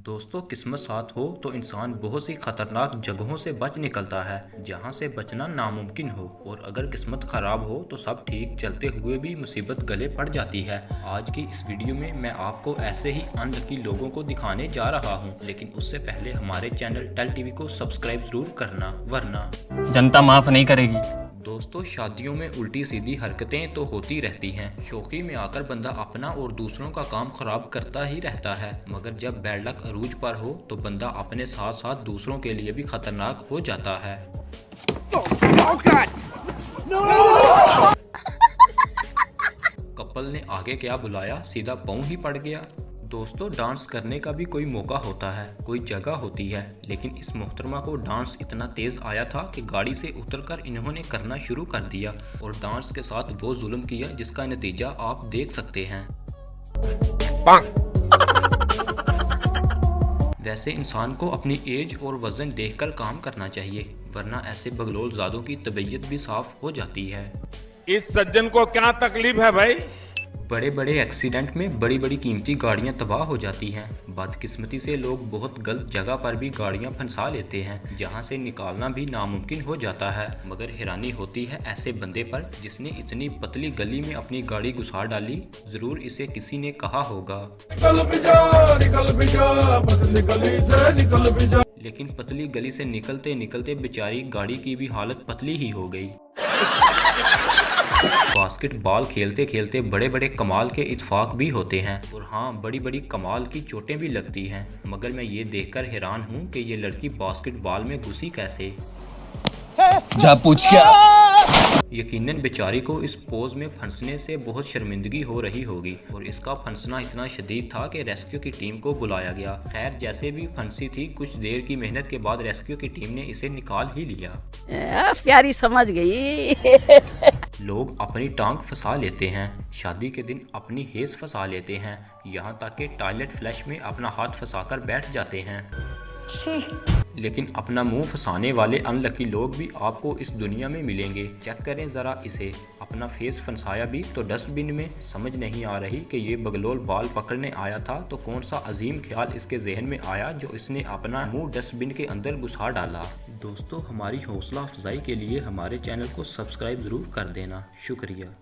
दोस्तों, किस्मत साथ हो तो इंसान बहुत सी खतरनाक जगहों से बच निकलता है जहां से बचना नामुमकिन हो, और अगर किस्मत खराब हो तो सब ठीक चलते हुए भी मुसीबत गले पड़ जाती है। आज की इस वीडियो में मैं आपको ऐसे ही अनलकी लोगों को दिखाने जा रहा हूं, लेकिन उससे पहले हमारे चैनल टेल टीवी को सब्सक्राइब जरूर करना, वरना जनता माफ नहीं करेगी। दोस्तों, शादियों में उल्टी सीधी हरकतें तो होती रहती हैं। शौकी में आकर बंदा अपना और दूसरों का काम खराब करता ही रहता है, मगर जब बैड लक अरूज पर हो तो बंदा अपने साथ साथ दूसरों के लिए भी खतरनाक हो जाता है। कपल ने आगे क्या बुलाया, सीधा पाँव ही पड़ गया। दोस्तों, डांस करने का भी कोई मौका होता है, कोई जगह होती है, लेकिन इस मोहतरमा को डांस इतना तेज आया था कि गाड़ी से उतरकर इन्होंने करना शुरू कर दिया और डांस के साथ वो जुल्म किया जिसका नतीजा आप देख सकते हैं। वैसे इंसान को अपनी एज और वजन देखकर काम करना चाहिए, वरना ऐसे बगलोल ज़ादों की तबीयत भी साफ हो जाती है। इस सज्जन को क्या तकलीफ है भाई? बड़े बड़े एक्सीडेंट में बड़ी बड़ी कीमती गाड़ियां तबाह हो जाती हैं। बदकिस्मती से लोग बहुत गलत जगह पर भी गाड़ियां फंसा लेते हैं, जहां से निकालना भी नामुमकिन हो जाता है। मगर हैरानी होती है ऐसे बंदे पर जिसने इतनी पतली गली में अपनी गाड़ी घुसा डाली। जरूर इसे किसी ने कहा होगा, लेकिन पतली गली से निकलते निकलते बेचारी गाड़ी की भी हालत पतली ही हो गई। बास्केटबॉल खेलते खेलते बड़े बड़े कमाल के इत्फाक भी होते हैं, और हाँ, बड़ी बड़ी कमाल की चोटें भी लगती हैं। मगर मैं ये देखकर हैरान हूँ कि ये लड़की बास्केटबॉल में घुसी कैसे। जा पूछ क्या। यकीनन बेचारी को इस पोज में फंसने से बहुत शर्मिंदगी हो रही होगी, और इसका फंसना इतना शदीद था कि रेस्क्यू की टीम को बुलाया गया। खैर, जैसे भी फंसी थी, कुछ देर की मेहनत के बाद रेस्क्यू की टीम ने इसे निकाल ही लिया। प्यारी समझ गई। लोग अपनी टांग फंसा लेते हैं, शादी के दिन अपनी हेस फंसा लेते हैं, यहाँ तक कि टॉयलेट फ्लश में अपना हाथ फंसाकर बैठ जाते हैं। लेकिन अपना मुंह फंसाने वाले अनलकी लोग भी आपको इस दुनिया में मिलेंगे। चेक करें ज़रा इसे, अपना फेस फंसाया भी तो डस्टबिन में। समझ नहीं आ रही कि ये बगलोल बाल पकड़ने आया था तो कौन सा अजीम ख्याल इसके जहन में आया जो इसने अपना मुंह डस्टबिन के अंदर घुसा डाला। दोस्तों, हमारी हौसला अफजाई के लिए हमारे चैनल को सब्सक्राइब ज़रूर कर देना। शुक्रिया।